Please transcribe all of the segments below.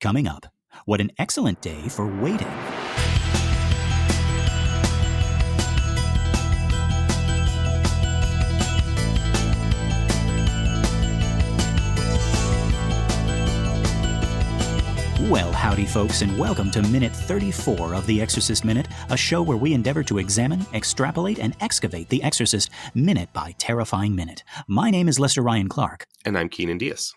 Coming up, what an excellent day for waiting. Well, howdy folks, and welcome to Minute 34 of the Exorcist Minute, a show where we endeavor to examine, extrapolate, and excavate the Exorcist minute by terrifying minute. My name is Lester Ryan Clark. And I'm Keenan Diaz.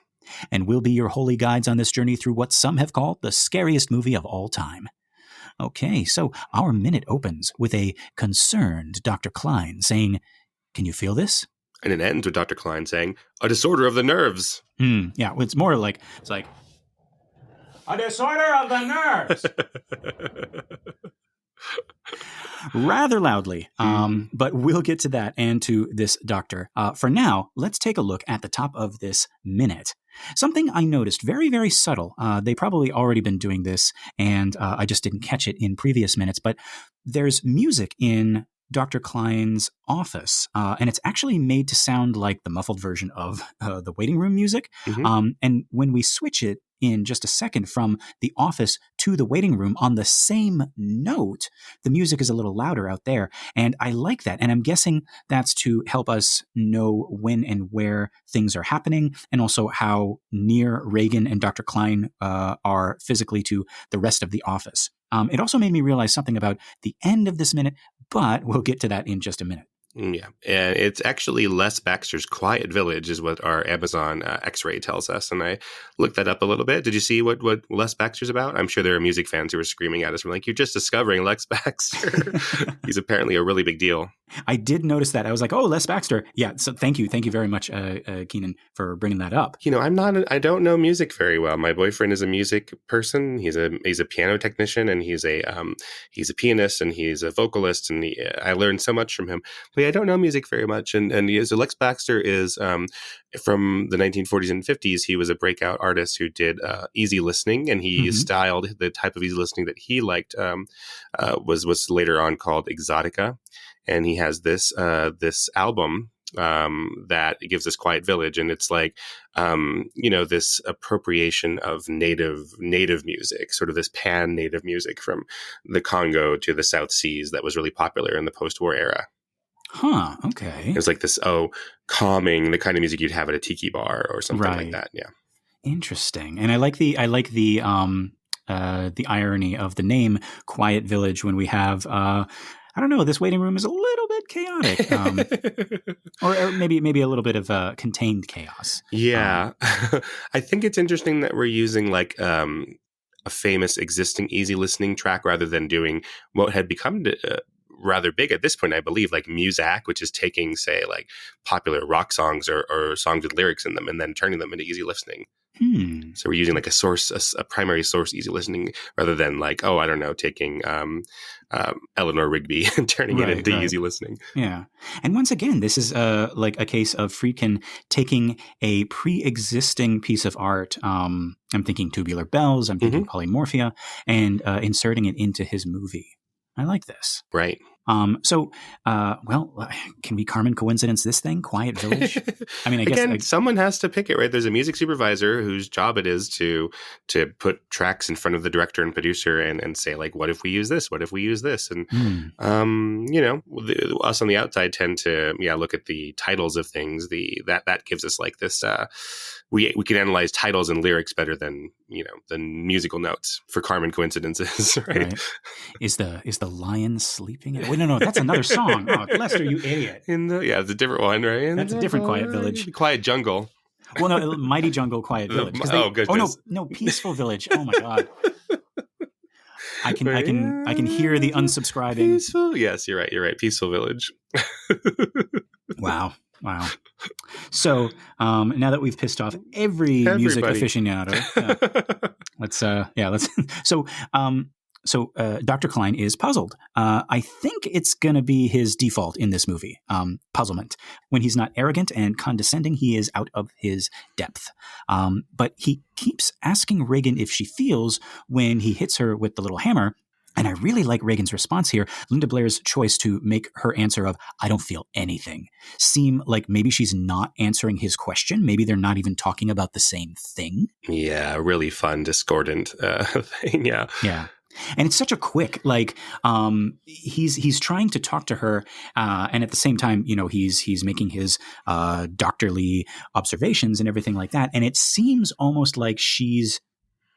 And we'll be your holy guides on this journey through what some have called the scariest movie of all time. Okay, so our minute opens with a concerned Dr. Klein saying, "Can you feel this?" And it ends with Dr. Klein saying, "A disorder of the nerves." Yeah, it's more like, a disorder of the nerves. Rather loudly, but we'll get to that and to this doctor. For now, let's take a look at the top of this minute. Something I noticed, very, very subtle. They probably already been doing this, and I just didn't catch it in previous minutes, but there's music in Dr. Klein's office, and it's actually made to sound like the muffled version of the waiting room music. And when we switch it in just a second from the office to the waiting room on the same note, the music is a little louder out there. And I like that. And I'm guessing that's to help us know when and where things are happening, and also how near Regan and Dr. Klein are physically to the rest of the office. It also made me realize something about the end of this minute, but we'll get to that in just a minute. Yeah, and it's actually Les Baxter's Quiet Village is what our Amazon X-ray tells us. And I looked that up a little bit. Did you see what Les Baxter's about? I'm sure there are music fans who are screaming at us. We're like, you're just discovering Les Baxter. He's apparently a really big deal. I did notice that. I was like, oh, Les Baxter. Yeah, so thank you very much, Keenan, for bringing that up. You know, I don't know music very well. My boyfriend is a music person. He's a piano technician, and he's a pianist, and he's a vocalist, and I learned so much from him. But I don't know music very much. And so Lex Baxter is from the 1940s and 50s. He was a breakout artist who did easy listening, and he styled the type of easy listening that he liked was later on called exotica. And he has this album that gives us Quiet Village, and it's like this appropriation of native music, sort of this pan-native music from the Congo to the South Seas that was really popular in the post-war era. Huh. Okay. It was like this calming, the kind of music you'd have at a tiki bar or something like that. Yeah. Interesting. And I like the irony of the name Quiet Village when we have I don't know, this waiting room is a little bit chaotic, or maybe a little bit of contained chaos. Yeah. I think it's interesting that we're using like a famous existing easy listening track rather than doing what had become rather big at this point, I believe, like Muzak, which is taking, say, like popular rock songs or songs with lyrics in them and then turning them into easy listening. So we're using like a primary source easy listening rather than like, I don't know, taking Eleanor Rigby and turning it into easy listening. Yeah. And once again, this is like a case of Friedkin taking a pre-existing piece of art. I'm thinking Tubular Bells, I'm thinking Polymorphia, and inserting it into his movie. I like this. Right. Can we Carmen coincidence this thing? Quiet Village? I mean, I guess someone has to pick it, right? There's a music supervisor whose job it is to put tracks in front of the director and producer and say, like, what if we use this? What if we use this? And, us on the outside tend to, look at the titles of things. That gives us like this, we can analyze titles and lyrics better than musical notes for Carmen coincidences, right? Is the lion sleeping? Wait, no, that's another song. Oh, Lester, you idiot! It's a different one, right? That's a different Quiet Village. Quiet Jungle. Well, no, Mighty Jungle, Quiet Village. Goodness. Oh no, Peaceful Village. Oh my God. I can hear the unsubscribing. Peaceful. Yes, you're right. Peaceful Village. Wow. So now that we've pissed off everybody. Music aficionado, So Dr. Klein is puzzled. I think it's going to be his default in this movie, puzzlement. When he's not arrogant and condescending, he is out of his depth. But he keeps asking Regan if she feels when he hits her with the little hammer. And I really like Regan's response here. Linda Blair's choice to make her answer of, I don't feel anything, seem like maybe she's not answering his question. Maybe they're not even talking about the same thing. Yeah, really fun, discordant thing. Yeah. Yeah. And it's such a quick, like, he's trying to talk to her, and at the same time, he's making his doctorly observations and everything like that. And it seems almost like she's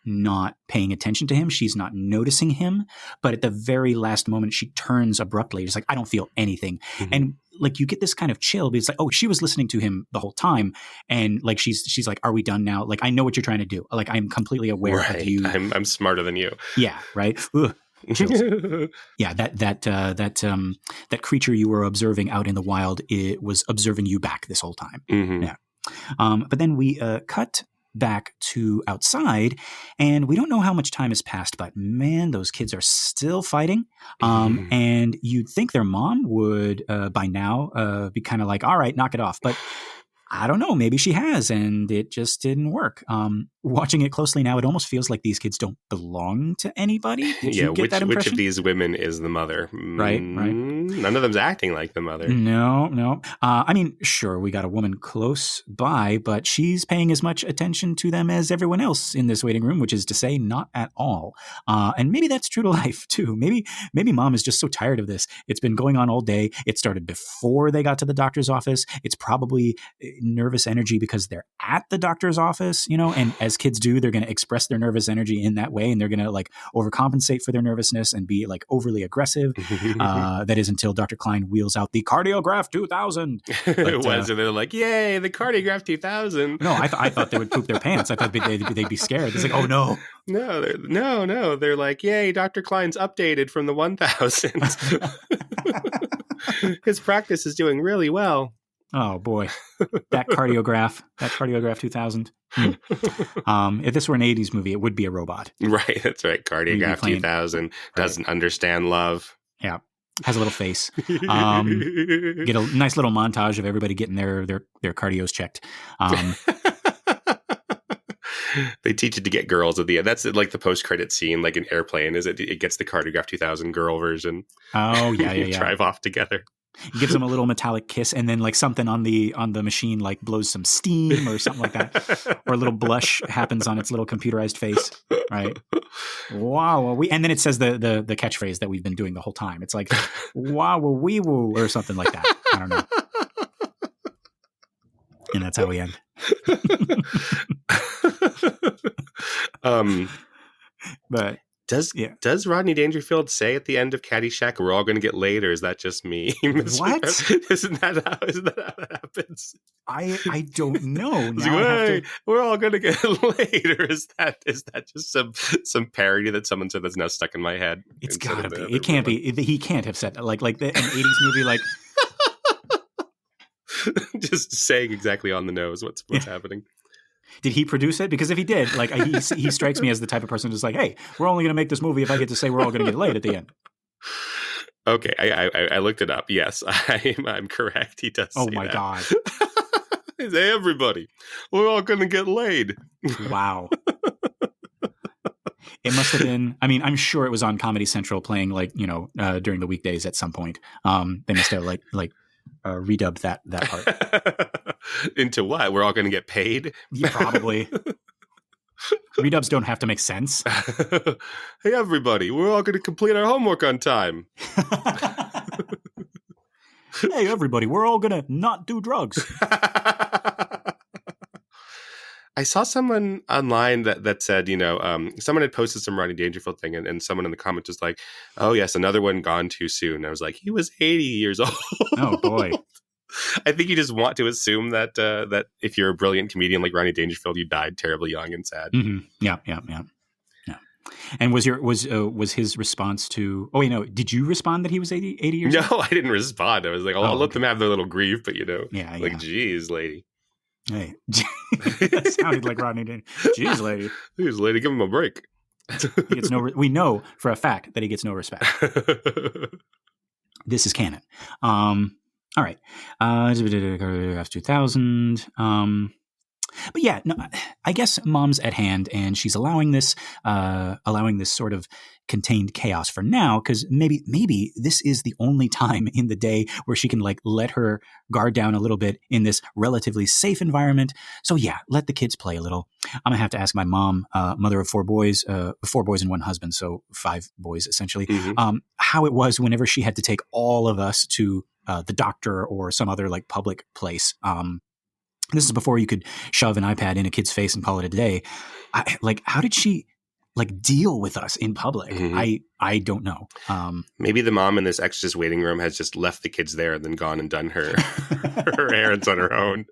not paying attention to him. She's not noticing him. But at the very last moment, she turns abruptly. It's like, I don't feel anything. Mm-hmm. And like, you get this kind of chill because like, oh, she was listening to him the whole time. And like, she's like, are we done now? Like, I know what you're trying to do. Like, I'm completely aware of you. I'm smarter than you. Yeah. Right. Ugh, chills. Yeah. That creature you were observing out in the wild, it was observing you back this whole time. Mm-hmm. Yeah. But then we cut back to outside, and we don't know how much time has passed, but man, those kids are still fighting. And you'd think their mom would by now be kind of like, all right, knock it off. But I don't know, maybe she has, and it just didn't work. Watching it closely now, it almost feels like these kids don't belong to anybody. Did you get that impression? Which of these women is the mother? Right. None of them's acting like the mother. No. I mean, sure, we got a woman close by, but she's paying as much attention to them as everyone else in this waiting room, which is to say, not at all. And maybe that's true to life too. Maybe mom is just so tired of this. It's been going on all day. It started before they got to the doctor's office. It's probably nervous energy because they're at the doctor's office, and as kids do, they're going to express their nervous energy in that way, and they're going to like overcompensate for their nervousness and be like overly aggressive. That is until Dr. Klein wheels out the Cardiograph 2000. But, it was, and they're like, "Yay, the Cardiograph 2000!" No, I thought they would poop their pants. I thought they'd be scared. It's like, oh no, no, they're like, "Yay, Dr. Klein's updated from the 1000s. His practice is doing really well." Oh boy, that Cardiograph 2000. If this were an 80s movie, it would be a robot. Right, that's right. Cardiograph 2000 doesn't understand love. Yeah, has a little face. Get a nice little montage of everybody getting their cardios checked. They teach it to get girls at the end. That's like the post-credit scene, like an airplane. Is it gets the Cardiograph 2000 girl version? Oh yeah. Drive off together. He gives them a little metallic kiss, and then like something on the machine like blows some steam or something like that, or a little blush happens on its little computerized face. Right? Wow, and then it says the catchphrase that we've been doing the whole time. It's like wow, wee woo, or something like that. I don't know. And that's how we end. But does Rodney Dangerfield say at the end of Caddyshack, "We're all going to get laid," or is that just me? What? Isn't that how that happens? I don't know. We're all going to get laid, or is that just some parody that someone said that's now stuck in my head? It's gotta be. It can't be. He can't have said that. Like an 80s movie, like just saying exactly on the nose what's happening. Did he produce it? Because if he did, like he strikes me as the type of person who's like, hey, we're only going to make this movie if I get to say we're all going to get laid at the end. Okay, I looked it up. Yes, I'm correct. He does. Oh my God! Hey, everybody, we're all going to get laid. Wow. It must have been. I mean, I'm sure it was on Comedy Central playing during the weekdays at some point. They must have like redubbed that part. Into what? We're all going to get paid? Yeah, probably. Redubs don't have to make sense. Hey, everybody, we're all going to complete our homework on time. Hey, everybody, we're all going to not do drugs. I saw someone online that said, someone had posted some Rodney Dangerfield thing, and someone in the comments was like, "Oh yes, another one gone too soon." And I was like, he was 80 years old. Oh boy. I think you just want to assume that if you're a brilliant comedian like Rodney Dangerfield, you died terribly young and sad. Mm-hmm. Yeah. And was his response to? Oh, did you respond that he was 80 years old? No, I didn't respond. I was like, I'll let them have their little grief, but geez, lady. Hey, that sounded like Rodney Dangerfield. Jeez, lady. Jeez, lady, give him a break. He gets we know for a fact that he gets no respect. This is canon. All right. 2000. But yeah, no, I guess mom's at hand, and she's allowing this sort of contained chaos for now, because maybe this is the only time in the day where she can like let her guard down a little bit in this relatively safe environment. So yeah, let the kids play a little. I'm gonna have to ask my mom, mother of four boys and one husband, so 5 boys essentially, how it was whenever she had to take all of us to the doctor or some other like public place. This is before you could shove an iPad in a kid's face and call it a day. How did she like deal with us in public? I don't know. Maybe the mom in this Exorcist waiting room has just left the kids there and then gone and done her her errands on her own.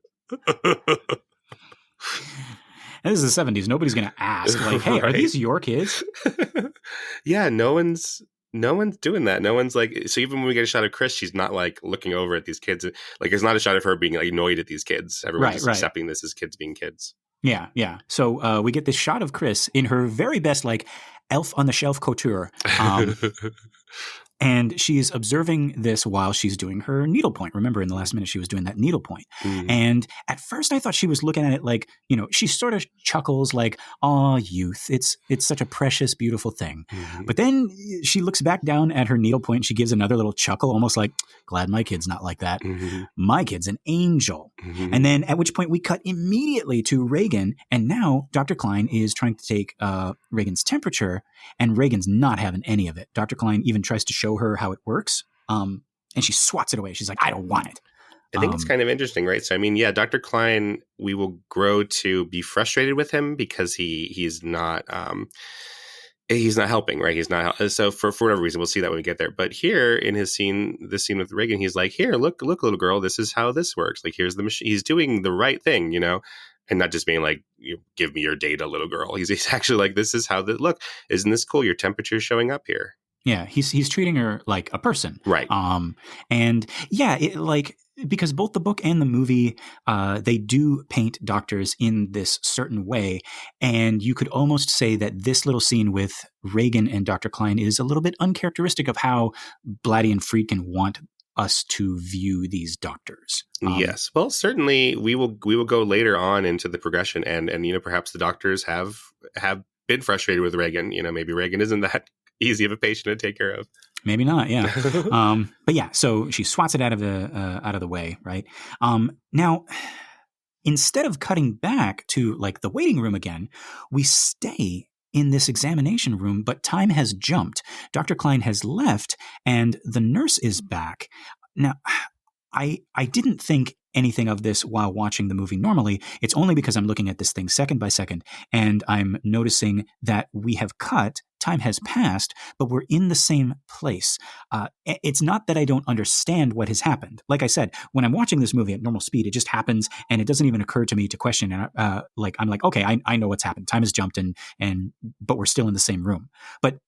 And this is the 70s. Nobody's going to ask, like, hey, are these your kids? Yeah, no one's doing that. No one's like, so even when we get a shot of Chris, she's not like looking over at these kids. Like, it's not a shot of her being like annoyed at these kids. Everyone's just accepting this as kids being kids. Yeah. So we get this shot of Chris in her very best, like, elf on the shelf couture. And she's observing this while she's doing her needlepoint. Remember, in the last minute, she was doing that needlepoint. And at first, I thought she was looking at it like, she sort of chuckles like, "Aw, youth, it's such a precious, beautiful thing." But then she looks back down at her needlepoint. And she gives another little chuckle, almost like, "Glad my kid's not like that. My kid's an angel." And then at which point we cut immediately to Regan. And now Dr. Klein is trying to take Regan's temperature, and Regan's not having any of it. Dr. Klein even tries to show her how it works, and she swats it away. She's like, "I don't want it." I think it's kind of interesting, right? So, I mean, yeah, Dr. Klein, we will grow to be frustrated with him because he's not helping, right? He's not. So for whatever reason, we'll see that when we get there. But here in this scene with Regan, he's like, "Here, look, little girl, this is how this works. Like, here's the machine." He's doing the right thing, and not just being like, "Give me your data, little girl." He's actually like, "This is how look, isn't this cool? Your temperature's showing up here." Yeah, he's treating her like a person, right? And yeah, because both the book and the movie, they do paint doctors in this certain way, and you could almost say that this little scene with Regan and Dr. Klein is a little bit uncharacteristic of how Blatty and Friedkin want us to view these doctors. Yes, well, certainly we will go later on into the progression, and perhaps the doctors have been frustrated with Regan. Maybe Regan isn't that easy of a patient to take care of. Maybe not, yeah. But yeah, so she swats it out of the way, right? Now, instead of cutting back to like the waiting room again, we stay in this examination room, but time has jumped. Dr. Klein has left, and the nurse is back. Now, I didn't think anything of this while watching the movie normally. It's only because I'm looking at this thing second by second, and I'm noticing that we have cut. Time has passed, but we're in the same place. It's not that I don't understand what has happened. Like I said, when I'm watching this movie at normal speed, it just happens, and it doesn't even occur to me to question. And I'm like, okay, I know what's happened. Time has jumped, but we're still in the same room. But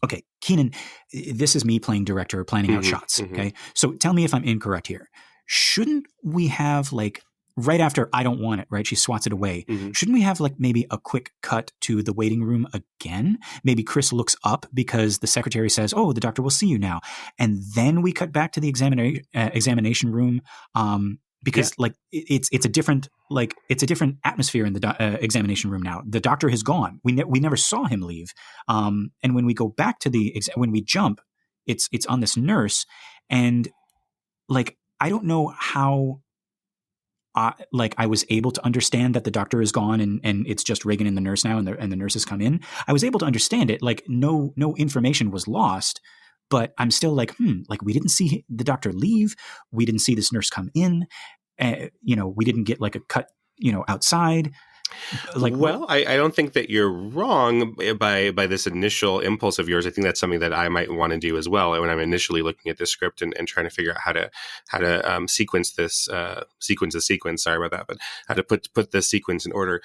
okay, Keenan, this is me playing director, planning out shots. Okay, so tell me if I'm incorrect here. Shouldn't we have like right after "I don't want it," right? She swats it away. Shouldn't we have like maybe a quick cut to the waiting room again? Maybe Chris looks up because the secretary says, "Oh, the doctor will see you now," and then we cut back to the examination room. Because like it's a different atmosphere in the examination room now. The doctor has gone. We never saw him leave. And when we go back to when we jump, it's on this nurse, and like I don't know how. I was able to understand that the doctor is gone and it's just Regan and the nurse now, and the nurses come in. I was able to understand it. Like no information was lost, but I'm still like, like we didn't see the doctor leave. We didn't see this nurse come in. We didn't get like a cut, outside. Like, well, I don't think that you're wrong by this initial impulse of yours. I think that's something that I might want to do as well when I'm initially looking at this script and trying to figure out how to sequence this sequence. Sorry about that, but how to put the sequence in order.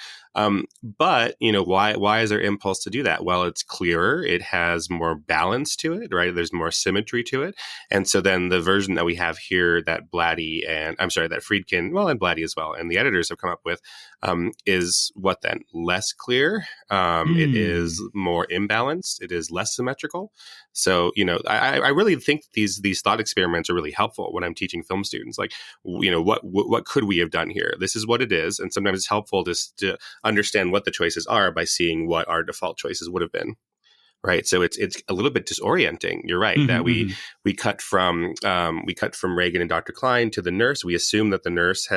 But why is there impulse to do that? Well, it's clearer. It has more balance to it, right? There's more symmetry to it. And so then the version that we have here that that Friedkin, well, and Blatty as well, and the editors have come up with, is what then? Less clear. It is more imbalanced. It is less symmetrical. So, I really think these thought experiments are really helpful when I'm teaching film students. Like, what could we have done here? This is what it is. And sometimes it's helpful to understand what the choices are by seeing what our default choices would have been. Right. So it's a little bit disorienting. You're right that we cut from Regan and Dr. Klein to the nurse. We assume that the nurse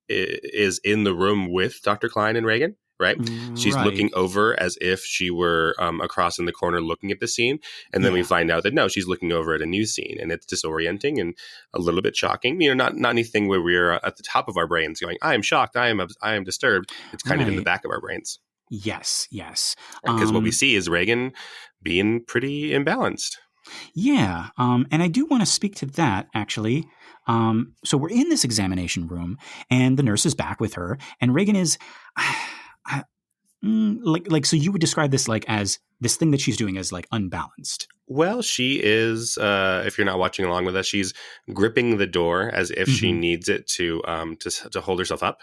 is in the room with Dr. Klein and Regan. Right. She's looking over as if she were across in the corner looking at the scene. And then we find out that no, she's looking over at a new scene, and it's disorienting and a little bit shocking. Not anything where we're at the top of our brains going, I am shocked. I am disturbed. It's kind of in the back of our brains. Yes. Because what we see is Regan being pretty imbalanced. Yeah. And I do want to speak to that, actually. So we're in this examination room, and the nurse is back with her, and Regan is... so you would describe this like as this thing that she's doing as like unbalanced. Well, she is, if you're not watching along with us, she's gripping the door as if she needs it to hold herself up.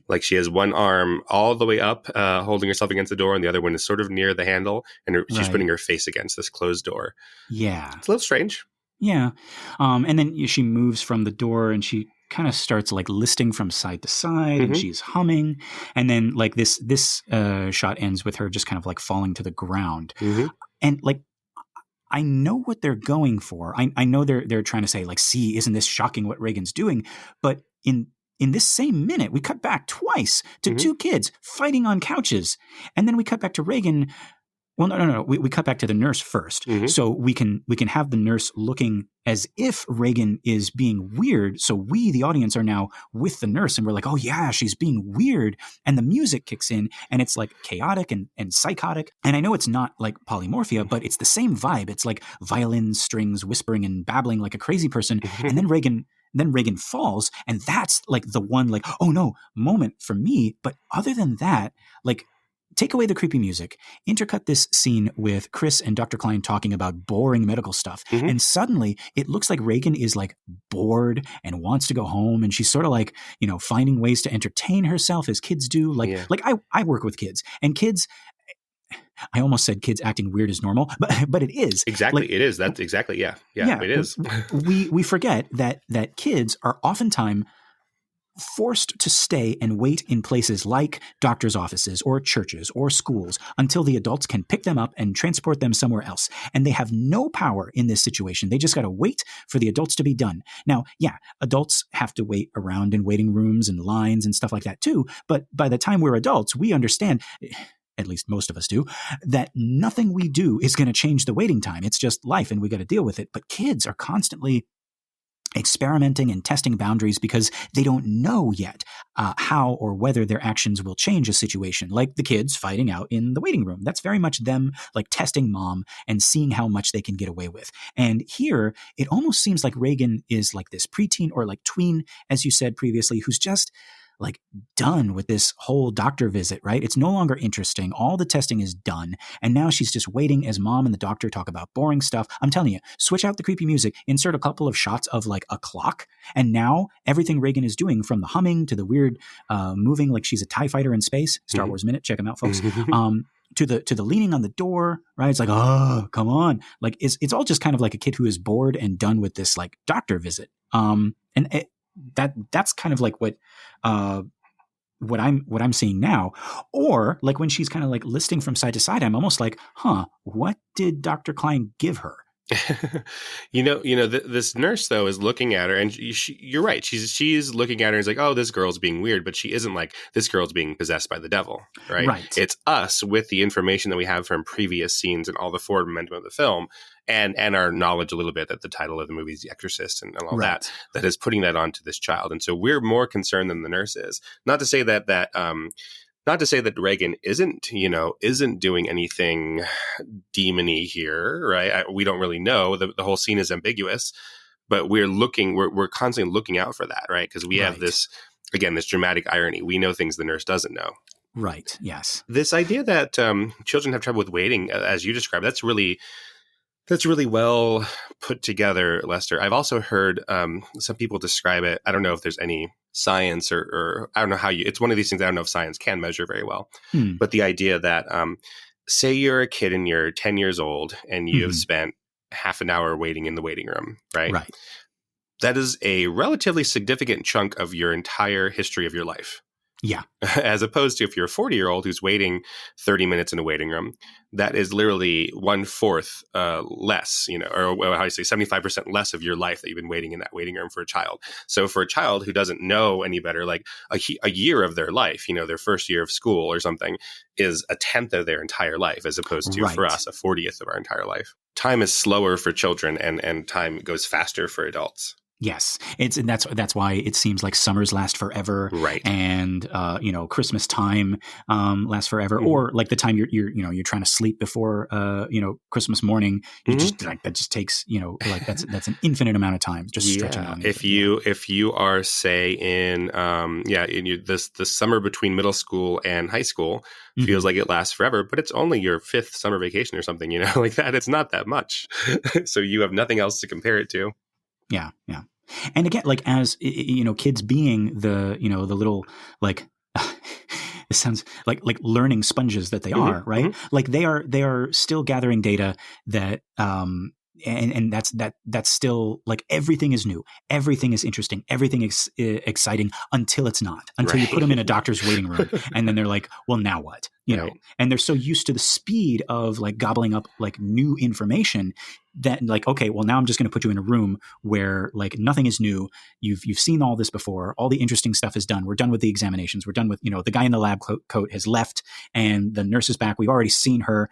Like she has one arm all the way up, holding herself against the door, and the other one is sort of near the handle, and she's putting her face against this closed door. Yeah. It's a little strange. Yeah. And then she moves from the door, and she kind of starts like listing from side to side, and she's humming. And then like this shot ends with her just kind of like falling to the ground. And like, I know what they're going for. I know they're trying to say like, see, isn't this shocking what Regan's doing? But in this same minute, we cut back twice to two kids fighting on couches. And then we cut back to Regan. Well, no. We cut back to the nurse first. So we can have the nurse looking as if Regan is being weird. So we, the audience, are now with the nurse, and we're like, oh yeah, she's being weird. And the music kicks in, and it's like chaotic and psychotic. And I know it's not like polymorphia, but it's the same vibe. It's like violin strings whispering and babbling like a crazy person. And then Regan falls, and that's like the one like, oh no moment for me. But other than that, like, take away the creepy music, intercut this scene with Chris and Dr. Klein talking about boring medical stuff. And suddenly it looks like Regan is like bored and wants to go home. And she's sort of like, finding ways to entertain herself as kids do. Like I work with kids, and kids, I almost said kids acting weird is normal, but it is. Exactly. Like, it is. That's exactly. Yeah, it is. we forget that kids are oftentimes forced to stay and wait in places like doctors' offices or churches or schools until the adults can pick them up and transport them somewhere else. And they have no power in this situation. They just got to wait for the adults to be done. Now, yeah, adults have to wait around in waiting rooms and lines and stuff like that too. But by the time we're adults, we understand, at least most of us do, that nothing we do is going to change the waiting time. It's just life, and we got to deal with it. But kids are constantly experimenting and testing boundaries because they don't know yet how or whether their actions will change a situation, like the kids fighting out in the waiting room. That's very much them like testing mom and seeing how much they can get away with. And here, it almost seems like Regan is like this preteen or like tween, as you said previously, who's just like done with this whole doctor visit, right? It's no longer interesting. All the testing is done. And now she's just waiting as mom and the doctor talk about boring stuff. I'm telling you, switch out the creepy music, insert a couple of shots of like a clock. And now everything Regan is doing, from the humming to the weird moving like she's a TIE fighter in space, Star Wars Minute, check them out, folks. To the leaning on the door, right? It's like, oh, come on. Like it's all just kind of like a kid who is bored and done with this like doctor visit. That's kind of like what I'm seeing now. Or like when she's kind of like listing from side to side, I'm almost like, what did Dr. Klein give her? This nurse though is looking at her, and you're right. She's looking at her and is like, oh, this girl's being weird, but she isn't like, this girl's being possessed by the devil, right? Right. It's us with the information that we have from previous scenes and all the forward momentum of the film, and our knowledge a little bit that the title of the movie is The Exorcist and all that is putting that onto this child. And so we're more concerned than the nurse is. Not to say that Regan isn't doing anything demony here, right? We don't really know. The whole scene is ambiguous, but we're constantly looking out for that, right? Because we have this dramatic irony. We know things the nurse doesn't know. Right. Yes. This idea that children have trouble with waiting, as you described, that's really well put together, Lester. I've also heard some people describe it. I don't know if there's any science or I don't know how it's one of these things I don't know if science can measure very well. Hmm. But the idea that say you're a kid and you're 10 years old and you have spent half an hour waiting in the waiting room, right? Right. That is a relatively significant chunk of your entire history of your life. Yeah. As opposed to if you're a 40-year-old who's waiting 30 minutes in a waiting room, that is literally 1/4 less, or how I say 75% less of your life that you've been waiting in that waiting room for a child. So for a child who doesn't know any better, like a year of their life, their first year of school or something is 1/10 of their entire life, as opposed to for us, 1/40 of our entire life. Time is slower for children and time goes faster for adults. Yes, and that's why it seems like summers last forever, right? And Christmas time lasts forever, or like the time you're trying to sleep before Christmas morning. You just like that just takes like that's an infinite amount of time just stretching on. If you are say in the summer between middle school and high school feels like it lasts forever, but it's only your 5th summer vacation or something, like that. It's not that much, so you have nothing else to compare it to. Yeah. And again, like as kids being the the little like it sounds like learning sponges that they are, right? Like they are still gathering data that and that's still like everything is new, everything is interesting, everything is exciting until it's not, until you put them in a doctor's waiting room, and then they're like, well, now what? You know, and they're so used to the speed of like gobbling up like new information that like, okay, well, now I'm just going to put you in a room where like nothing is new. You've seen all this before. All the interesting stuff is done. We're done with the examinations. We're done with, the guy in the lab coat has left and the nurse is back. We've already seen her,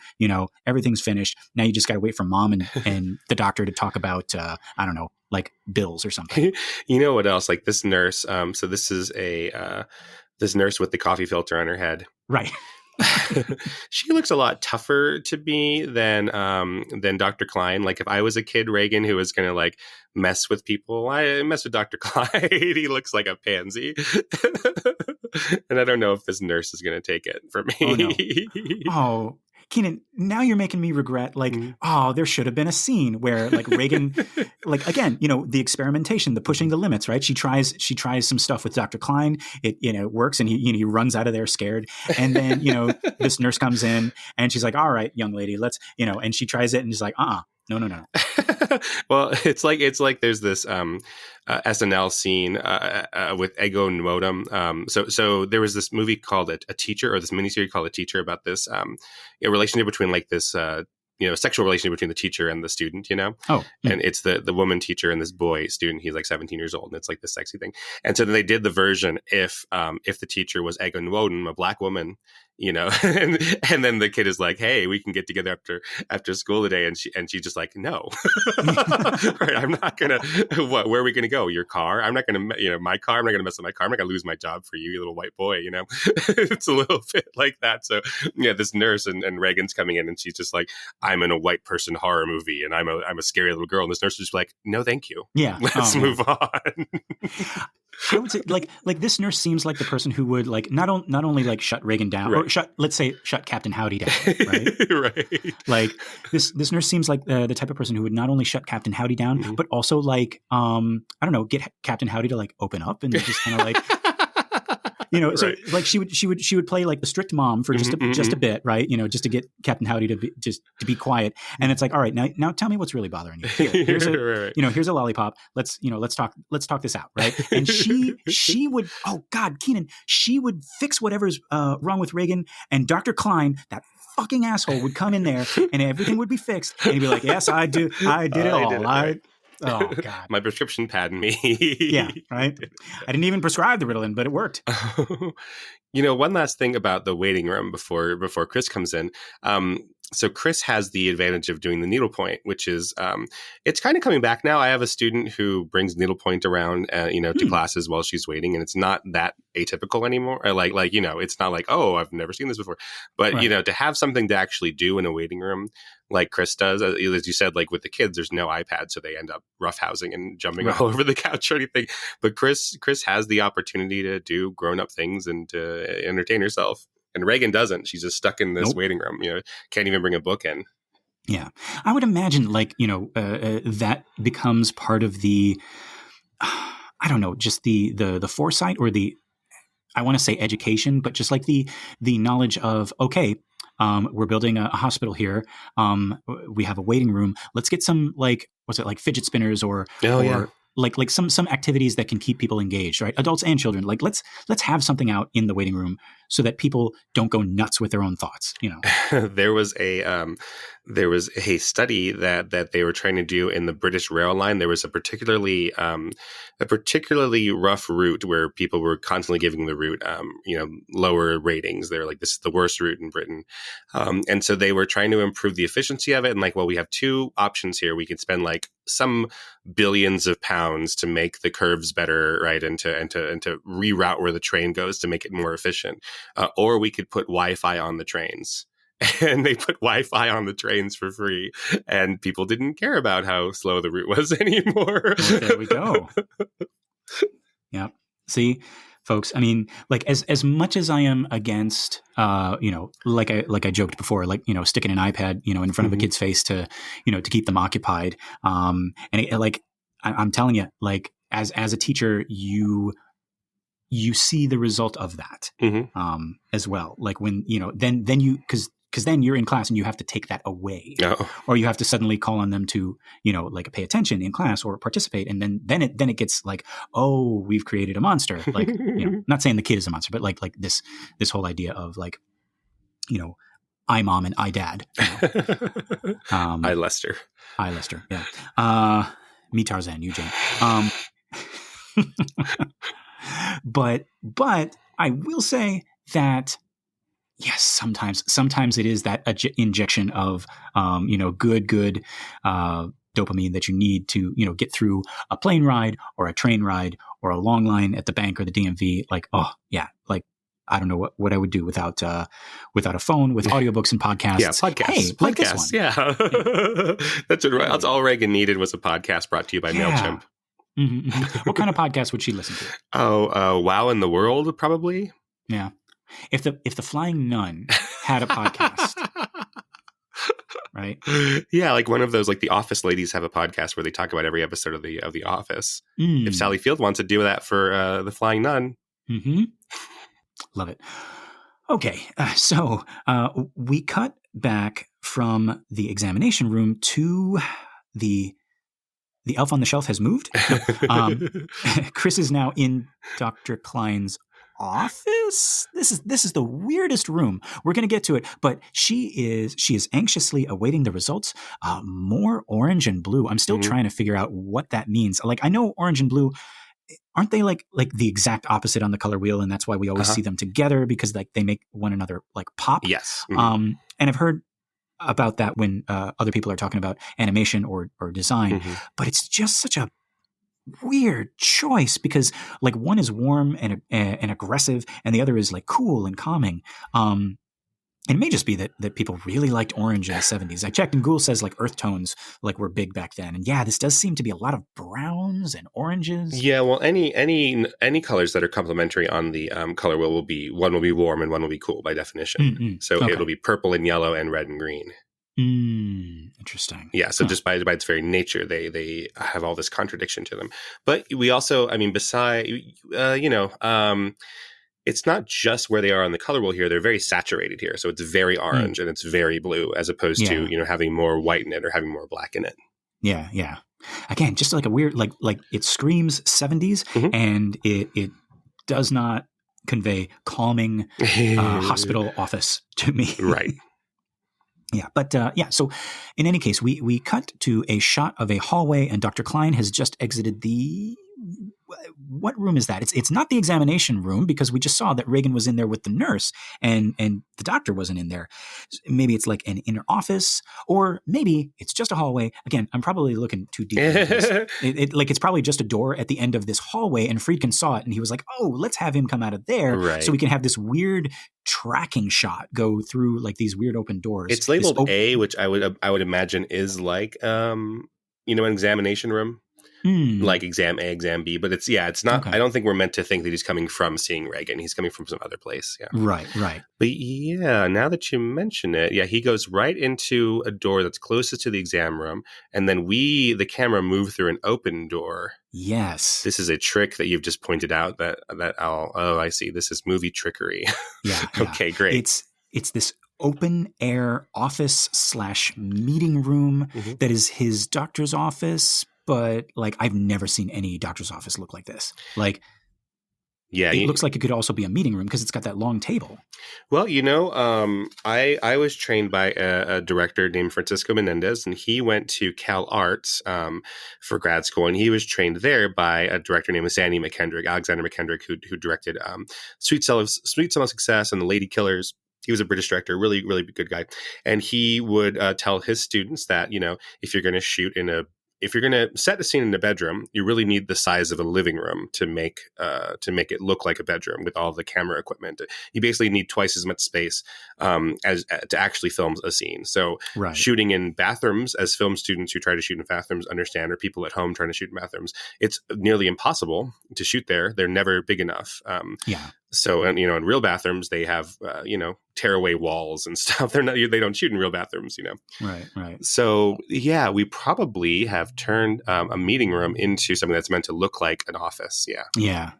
everything's finished. Now you just got to wait for mom and the doctor to talk about, I don't know, like bills or something. You know what else? Like this nurse. So this is this nurse with the coffee filter on her head. Right. She looks a lot tougher to me than Dr. Klein. Like if I was a kid, Regan, who was going to like mess with people, I mess with Dr. Klein. He looks like a pansy. And I don't know if this nurse is going to take it for me. Oh, no. Oh, Keenan, now you're making me regret, like, there should have been a scene where like Regan, like, again, the experimentation, the pushing the limits, right? She tries some stuff with Dr. Klein. It works, and he runs out of there scared. And then, this nurse comes in and she's like, all right, young lady, let's, and she tries it and she's like, no. Well, it's like there's this SNL scene with Ego and Modem. So there was this movie called A Teacher, or this miniseries called A Teacher, about this a relationship between like this sexual relationship between the teacher and the student, Oh, and it's the woman teacher and this boy student. He's like 17 years old, and it's like this sexy thing. And so then they did the version if the teacher was Ego Nwodum, a black woman, and then the kid is like, hey, we can get together after school today, and she's just like, no. Right, I'm not gonna. Where are we gonna go? Your car? I'm not gonna. My car. I'm not gonna mess up my car. I'm not gonna lose my job for you little white boy. It's a little bit like that. So this nurse and Reagan's coming in, and she's just like, I'm in a white person horror movie, and I'm a scary little girl, and this nurse is just like, no, thank you. Yeah, let's move on. I would say like this nurse seems like the person who would like not only like shut Regan down, or shut Captain Howdy down, right? Right. Like this nurse seems like the type of person who would not only shut Captain Howdy down, but also like I don't know, get Captain Howdy to like open up and just kind of like. So like she would play like the strict mom for just a bit, right? Just to get Captain Howdy to be quiet. And it's like, all right, now tell me what's really bothering you. Here's a lollipop. Let's talk this out, right? And she would, oh God, Keenan, she would fix whatever's wrong with Regan, and Dr. Klein, that fucking asshole, would come in there and everything would be fixed, and he'd be like, yes, I did it all. Oh God! My prescription pad and me. Yeah, right. I didn't even prescribe the Ritalin, but it worked. One last thing about the waiting room before Chris comes in. So Chris has the advantage of doing the needlepoint, which is it's kind of coming back now. I have a student who brings needlepoint around, to classes while she's waiting, and it's not that atypical anymore. Like it's not like, oh, I've never seen this before. But right. To have something to actually do in a waiting room, like Chris does, as you said, like with the kids, there's no iPad, so they end up roughhousing and jumping all over the couch or anything. But Chris has the opportunity to do grown up things and to entertain herself. And Regan doesn't. She's just stuck in this Nope. waiting room. Can't even bring a book in. Yeah. I would imagine that becomes part of the, I don't know, just the foresight or the, I want to say education, but just like the knowledge of, okay, we're building a hospital here. We have a waiting room. Let's get some fidget spinners or like some activities that can keep people engaged, right? Adults and children. Like let's have something out in the waiting room so that people don't go nuts with their own thoughts. There was a study that they were trying to do in the British rail line. There was a particularly rough route where people were constantly giving the route lower ratings. They're like, this is the worst route in Britain, and so they were trying to improve the efficiency of it. And like, well, we have two options here. We could spend like some billions of pounds to make the curves better, right, and to reroute where the train goes to make it more efficient, or we could put Wi-Fi on the trains. And they put Wi-Fi on the trains for free, and people didn't care about how slow the route was anymore. Well, there we go. Yeah. See, folks, I mean, like as much as I am against, like I joked before, like, sticking an iPad, in front of a kid's face to keep them occupied. And I'm telling you, like as a teacher, you see the result of that, as well. Like when, then you, because then you're in class and you have to take that away, or you have to suddenly call on them to, like pay attention in class or participate. And then it gets like, oh, we've created a monster. Like, not saying the kid is a monster, but like this whole idea of like, I mom and I dad. I Lester. Yeah. Me Tarzan, you Jane. But I will say that, yes, sometimes it is that injection of, good dopamine that you need to, get through a plane ride or a train ride or a long line at the bank or the DMV. Like, oh yeah, like I don't know what I would do without a phone with audiobooks and podcasts. Yeah, podcasts. Hey, like this one. Yeah, that's all Regan needed was a podcast brought to you by MailChimp. Mm-hmm. What kind of podcast would she listen to? Oh, Wow in the World, probably. Yeah. If the Flying Nun had a podcast, right? Yeah, like one of those, like the Office ladies have a podcast where they talk about every episode of the Office. If Sally Field wants to do that for the Flying Nun, love it. Okay, so we cut back from the examination room to the elf on the shelf has moved. Chris is now in Dr. Klein's office. This is the weirdest room. We're going to get to it, but she is anxiously awaiting the results. More orange and blue. I'm still trying to figure out what that means. Like, I know orange and blue, aren't they like the exact opposite on the color wheel, and that's why we always see them together, because like they make one another like pop. Yes. And I've heard about that when other people are talking about animation or design, but it's just such a weird choice, because like one is warm and aggressive and the other is like cool and calming. And it may just be that people really liked orange in the 70s. I checked and Google says like earth tones like were big back then. And yeah, this does seem to be a lot of browns and oranges. Yeah, well, any colors that are complementary on the color wheel will be warm and one will be cool by definition. So it'll be purple and yellow and red and green. Interesting. Yeah, so just by its very nature, they have all this contradiction to them. But we also, I mean, beside, it's not just where they are on the color wheel here. They're very saturated here. So it's very orange and it's very blue, as opposed to, having more white in it or having more black in it. Yeah, yeah. Again, just like a weird, like it screams 70s and it does not convey calming hospital office to me. Right. Yeah, but so in any case, we cut to a shot of a hallway, and Dr. Klein has just exited the... What room is that? It's not the examination room, because we just saw that Regan was in there with the nurse and the doctor wasn't in there. Maybe it's like an inner office, or maybe it's just a hallway. Again, I'm probably looking too deep into this. It's probably just a door at the end of this hallway, and Friedkin saw it and he was like, oh, let's have him come out of there so we can have this weird tracking shot go through like these weird open doors. It's labeled A, which I would imagine is like an examination room. like exam A, exam B, but it's not, Okay. I don't think we're meant to think that he's coming from seeing Regan. He's coming from some other place. Yeah. Right. But yeah, now that you mention it, he goes right into a door that's closest to the exam room. And then the camera move through an open door. Yes. This is a trick that you've just pointed out that I see. This is movie trickery. Yeah. Okay, great. It's this open air office / meeting room that is his doctor's office. But like, I've never seen any doctor's office look like this. Like, it looks like it could also be a meeting room because it's got that long table. Well, I was trained by a director named Francisco Menendez, and he went to Cal Arts for grad school, and he was trained there by a director named Alexander McKendrick, who directed Sweet Cell of Success and The Lady Killers. He was a British director, really, really good guy. And he would tell his students that, if you're going to set a scene in a bedroom, you really need the size of a living room to make it look like a bedroom with all the camera equipment. You basically need twice as much space as to actually film a scene. So shooting in bathrooms, as film students who try to shoot in bathrooms understand, or people at home trying to shoot in bathrooms, it's nearly impossible to shoot there. They're never big enough. So, in real bathrooms, they have, tearaway walls and stuff. They don't shoot in real bathrooms, Right. So, we probably have turned a meeting room into something that's meant to look like an office. Yeah.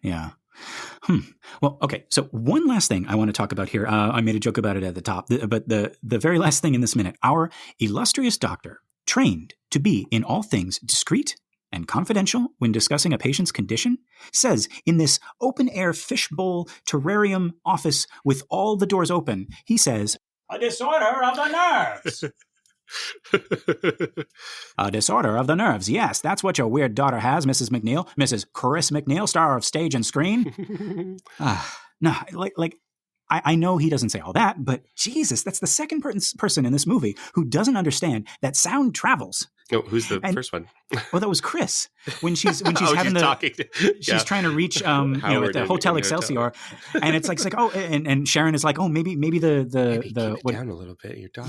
Well, okay. So one last thing I want to talk about here. I made a joke about it at the top, but the very last thing in this minute, our illustrious doctor, trained to be in all things discreet and confidential when discussing a patient's condition, says in this open-air fishbowl terrarium office with all the doors open, he says, "A disorder of the nerves." A disorder of the nerves. Yes, that's what your weird daughter has, Mrs. McNeil. Mrs. Chris McNeil, star of stage and screen. No, I know he doesn't say all that, but Jesus, that's the second person in this movie who doesn't understand that sound travels. Oh, who's the first one? Well, that was Chris when she's having she's trying to reach at the Hotel Excelsior, and it's like and Sharon is like, oh, maybe the what, down a little bit, your dog.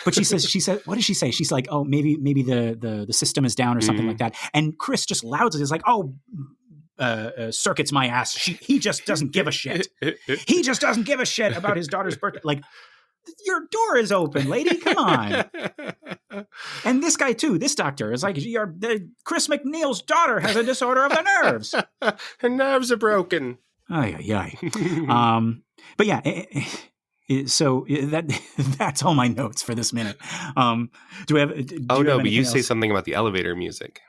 But she said, what does she say? She's like, oh, maybe the system is down or something like that, and Chris just loudly is like, oh. Circuits my ass. He just doesn't give a shit. He just doesn't give a shit about his daughter's birthday. Like, your door is open, lady. Come on. And this guy too, this doctor is like, Chris McNeil's daughter has a disorder of the nerves. Her nerves are broken. Ay. But yeah. So that's all my notes for this minute. Do we have? But you say something about the elevator music.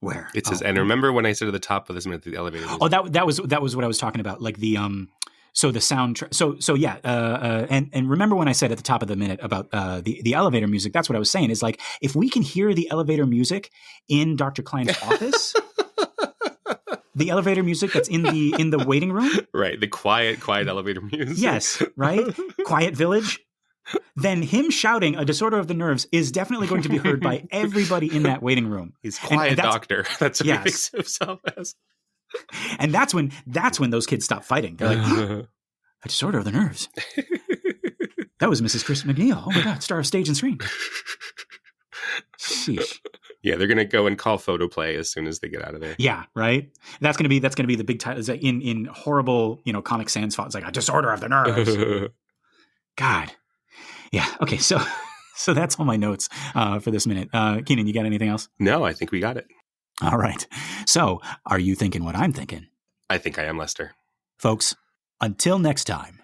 Where it says, and remember when I said at the top of this minute the elevator music. Oh, that was what I was talking about, like the so the sound and remember when I said at the top of the minute about the elevator music, that's what I was saying, is like, if we can hear the elevator music in Dr. Klein's office, the elevator music that's in the waiting room, right, the quiet elevator music, yes, right, quiet village, then him shouting a disorder of the nerves is definitely going to be heard by everybody in that waiting room. He's quiet doctor. That's what he thinks of himself as. And that's when those kids stop fighting. They're like, a disorder of the nerves. That was Mrs. Chris McNeil. Oh my God, star of stage and screen. Sheesh. Yeah, they're gonna go and call photoplay as soon as they get out of there. Yeah, right. That's gonna be the big title. It's like in horrible, Comic Sans font. It's like a disorder of the nerves. God. Yeah. Okay. So that's all my notes for this minute. Keenan, you got anything else? No, I think we got it. All right. So are you thinking what I'm thinking? I think I am, Lester. Folks, until next time,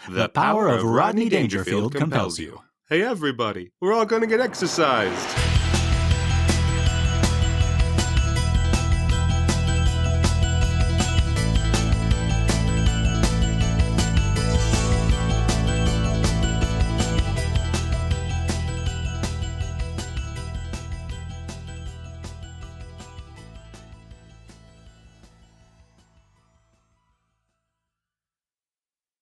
the power of Rodney Dangerfield compels you. Hey, everybody, we're all going to get exercised.